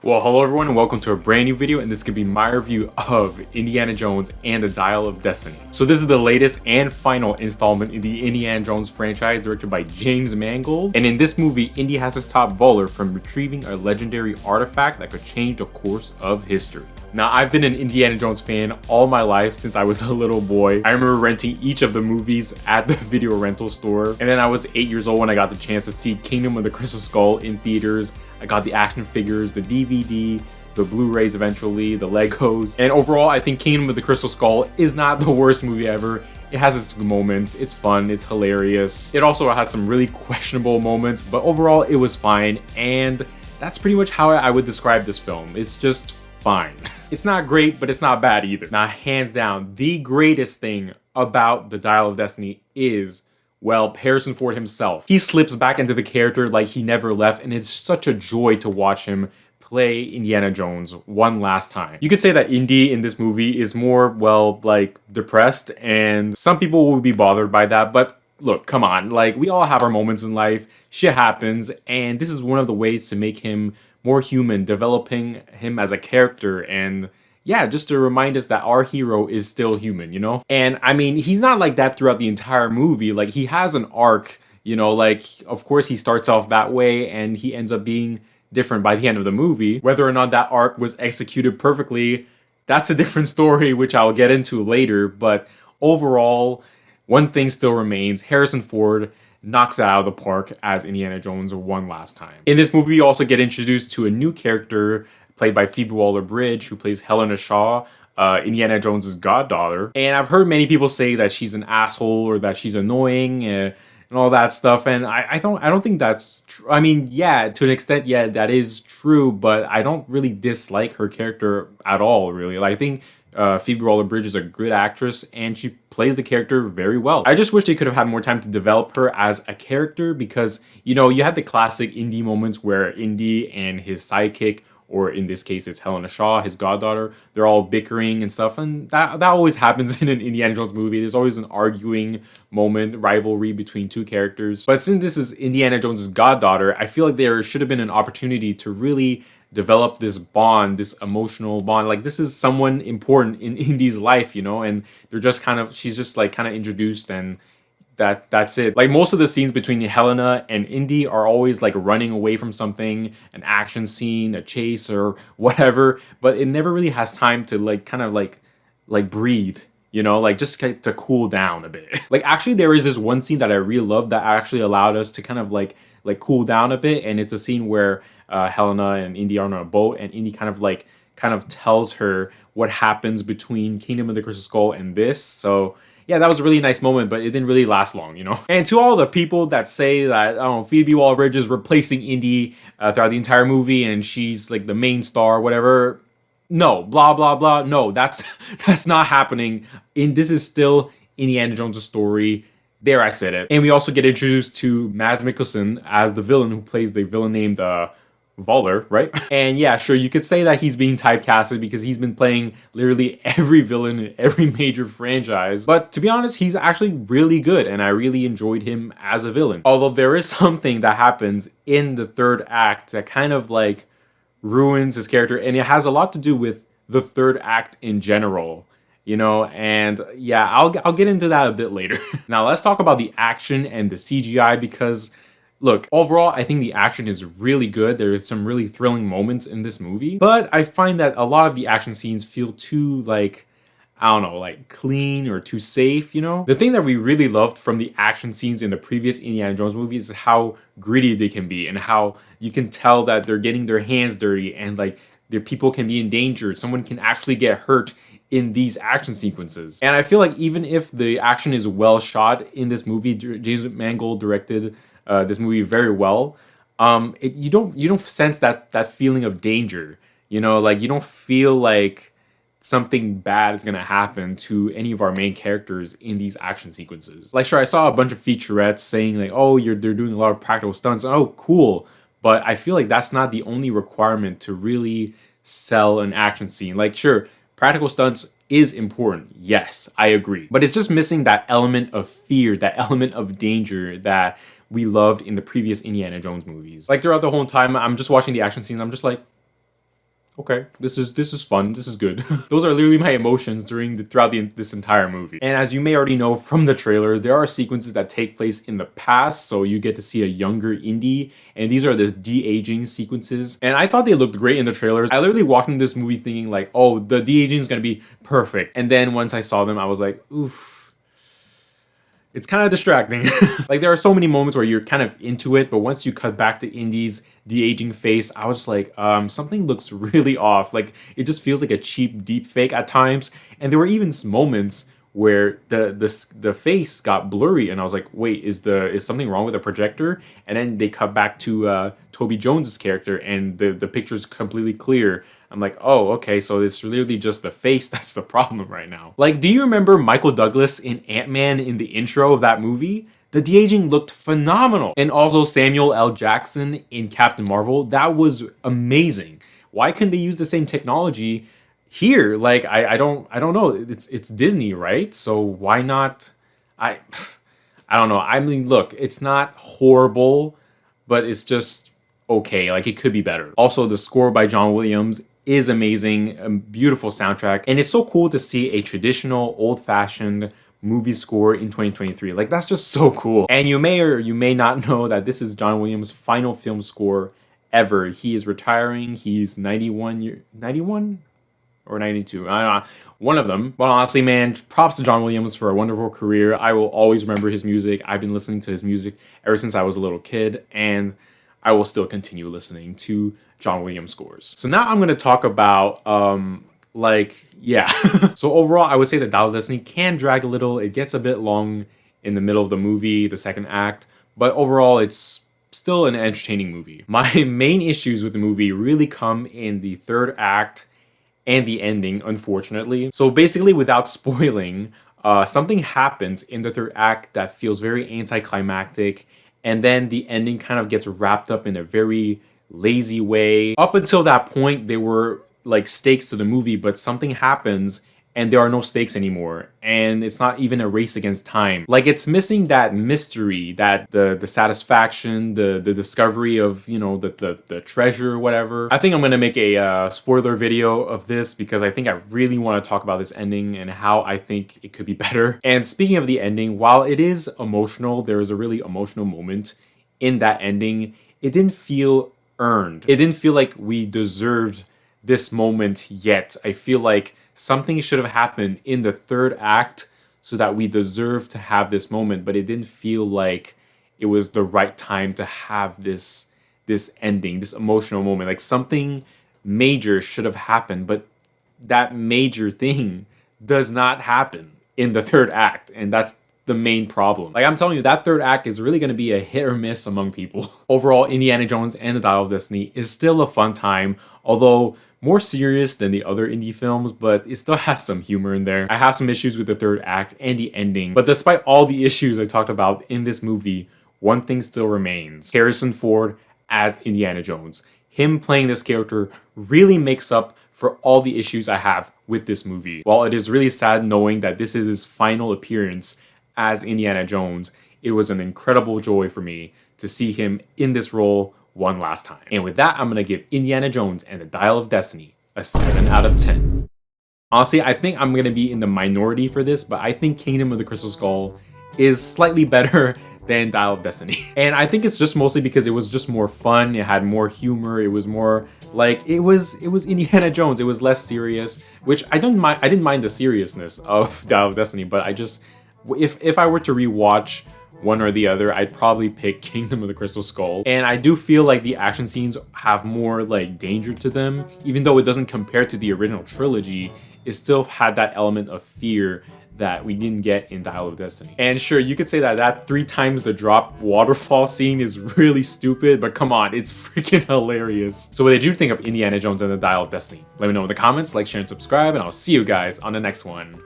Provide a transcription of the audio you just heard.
Well, hello everyone and welcome to a brand new video, and this could be my review of Indiana Jones and the Dial of Destiny. So this is the latest and final installment in the Indiana Jones franchise, directed by James Mangold. And in this movie, Indy has to stop Voller from retrieving a legendary artifact that could change the course of history. Now, I've been an Indiana Jones fan all my life since I was a little boy. I remember renting each of the movies at the video rental store. And then I was 8 years old when I got the chance to see Kingdom of the Crystal Skull in theaters. I got the action figures, the DVD, the Blu-rays eventually, the Legos. And overall, I think Kingdom of the Crystal Skull is not the worst movie ever. It has its moments, it's fun, it's hilarious. It also has some really questionable moments, but overall it was fine. And that's pretty much how I would describe this film. It's just fine. It's not great, but it's not bad either. Now, hands down, the greatest thing about the Dial of Destiny is, well, Harrison Ford himself. He slips back into the character like he never left, and it's such a joy to watch him play Indiana Jones one last time. You could say that Indy in this movie is more, well, like, depressed, and some people will be bothered by that, but look, come on, like, we all have our moments in life, shit happens, and this is one of the ways to make him more human, developing him as a character, and yeah, just to remind us that our hero is still human, you know? And I mean, he's not like that throughout the entire movie. Like, he has an arc, you know, like, of course he starts off that way and he ends up being different by the end of the movie. Whether or not that arc was executed perfectly, that's a different story, which I'll get into later. But overall, one thing still remains: Harrison Ford knocks it out of the park as Indiana Jones one last time. In this movie, you also get introduced to a new character played by Phoebe Waller-Bridge, who plays Helena Shaw, Indiana Jones' goddaughter. And I've heard many people say that she's an asshole or that she's annoying and all that stuff. And I don't think that's true. I mean, yeah, to an extent, yeah, that is true, but I don't really dislike her character at all, really. Like, I think Phoebe Waller-Bridge is a good actress and she plays the character very well. I just wish they could have had more time to develop her as a character because, you know, you had the classic Indy moments where Indy and his sidekick, or in this case, it's Helena Shaw, his goddaughter, they're all bickering and stuff. And that always happens in an Indiana Jones movie. There's always an arguing moment, rivalry between two characters. But since this is Indiana Jones' goddaughter, I feel like there should have been an opportunity to really develop this bond, this emotional bond. Like, this is someone important in Indy's life, you know, and they're just she's just like kind of introduced, and that's it. Like, most of the scenes between Helena and Indy are always like running away from something, an action scene, a chase, or whatever, but it never really has time to like kind of like breathe, you know, like just to cool down a bit. Like, actually, there is this one scene that I really love that actually allowed us to kind of like cool down a bit, and it's a scene where Helena and Indy are on a boat, and Indy kind of tells her what happens between Kingdom of the Crystal Skull and this. So yeah, that was a really nice moment, but it didn't really last long, you know? And to all the people that say that, I don't know, Phoebe Waller-Bridge is replacing Indy throughout the entire movie and she's like the main star, whatever, no, blah, blah, blah, no, that's not happening. This is still Indiana Jones' story. There, I said it. And we also get introduced to Mads Mikkelsen as the villain, who plays the villain named Voller, right? And yeah, sure, you could say that he's being typecasted because he's been playing literally every villain in every major franchise. But to be honest, he's actually really good, and I really enjoyed him as a villain. Although there is something that happens in the third act that kind of like ruins his character, and it has a lot to do with the third act in general, you know? And yeah, I'll get into that a bit later. Now, let's talk about the action and the CGI, because look, overall, I think the action is really good. There's some really thrilling moments in this movie, but I find that a lot of the action scenes feel too, like, I don't know, like clean or too safe, you know? The thing that we really loved from the action scenes in the previous Indiana Jones movies is how gritty they can be and how you can tell that they're getting their hands dirty and like their people can be in danger. Someone can actually get hurt in these action sequences. And I feel like even if the action is well shot in this movie, James Mangold directed this movie very well, you don't sense that feeling of danger, you know? Like, you don't feel like something bad is gonna happen to any of our main characters in these action sequences. Like, sure, I saw a bunch of featurettes saying like, oh, they're doing a lot of practical stunts. Oh, cool. But I feel like that's not the only requirement to really sell an action scene. Like, sure, practical stunts is important. Yes, I agree. But it's just missing that element of fear, that element of danger that we loved in the previous Indiana Jones movies. Like, throughout the whole time, I'm just watching the action scenes, I'm just like, okay, this is fun, this is good. Those are literally my emotions throughout this entire movie. And as you may already know from the trailer, there are sequences that take place in the past, so you get to see a younger Indy, and these are the de-aging sequences. And I thought they looked great in the trailers. I literally walked into this movie thinking like, oh, the de-aging is gonna be perfect. And then once I saw them, I was like, oof. It's kind of distracting. Like, there are so many moments where you're kind of into it, but once you cut back to Indy's de-aging face, I was just like, something looks really off. Like, it just feels like a cheap deep fake at times. And there were even moments where the face got blurry, and I was like, wait, is something wrong with the projector? And then they cut back to Toby Jones's character, and the picture's completely clear. I'm like, oh, okay, so it's really just the face that's the problem right now. Like, do you remember Michael Douglas in Ant-Man in the intro of that movie? The de-aging looked phenomenal. And also Samuel L. Jackson in Captain Marvel, that was amazing. Why couldn't they use the same technology here? Like, I don't know. It's Disney, right? So why not? I don't know. I mean, look, it's not horrible, but it's just okay. Like, it could be better. Also, the score by John Williams is amazing, a beautiful soundtrack, and it's so cool to see a traditional, old-fashioned movie score in 2023. Like, that's just so cool. And you may or you may not know that this is John Williams' final film score ever. He is retiring. He's 91 or 92. I don't know. One of them. But honestly, man, props to John Williams for a wonderful career. I will always remember his music. I've been listening to his music ever since I was a little kid, and I will still continue listening to John Williams scores. So now I'm going to talk about, So overall, I would say that Dial of Destiny can drag a little. It gets a bit long in the middle of the movie, the second act, but overall, it's still an entertaining movie. My main issues with the movie really come in the third act and the ending, unfortunately. So basically, without spoiling, something happens in the third act that feels very anticlimactic, and then the ending kind of gets wrapped up in a very lazy way. Up until that point, there were like stakes to the movie, but something happens and there are no stakes anymore, and it's not even a race against time. Like, it's missing that mystery, that the satisfaction, the discovery of, you know, the treasure or whatever. I think I'm gonna make a spoiler video of this because I think I really want to talk about this ending and how I think it could be better. And speaking of the ending, while it is emotional, there is a really emotional moment in that ending. It didn't feel earned. It didn't feel like we deserved this moment yet. I feel like something should have happened in the third act so that we deserve to have this moment, but it didn't feel like it was the right time to have this ending, this emotional moment. Like, something major should have happened, but that major thing does not happen in the third act, and that's the main problem. Like, I'm telling you, that third act is really going to be a hit or miss among people. Overall, Indiana Jones and the Dial of Destiny is still a fun time, although more serious than the other indie films, but it still has some humor in there. I have some issues with the third act and the ending, but despite all the issues I talked about in this movie, one thing still remains. Harrison Ford as Indiana Jones. Him playing this character really makes up for all the issues I have with this movie. While it is really sad knowing that this is his final appearance as Indiana Jones, it was an incredible joy for me to see him in this role one last time. And with that, I'm going to give Indiana Jones and the Dial of Destiny a 7 out of 10. Honestly, I think I'm going to be in the minority for this, but I think Kingdom of the Crystal Skull is slightly better than Dial of Destiny. And I think it's just mostly because it was just more fun, it had more humor, it was more like, it was Indiana Jones, it was less serious, which I didn't mind the seriousness of Dial of Destiny, but I just, if I were to rewatch one or the other, I'd probably pick Kingdom of the Crystal Skull. And I do feel like the action scenes have more like danger to them. Even though it doesn't compare to the original trilogy, it still had that element of fear that we didn't get in Dial of Destiny. And sure, you could say that 3 times the drop waterfall scene is really stupid, but come on, it's freaking hilarious. So what did you think of Indiana Jones and the Dial of Destiny? Let me know in the comments, like, share, and subscribe, and I'll see you guys on the next one.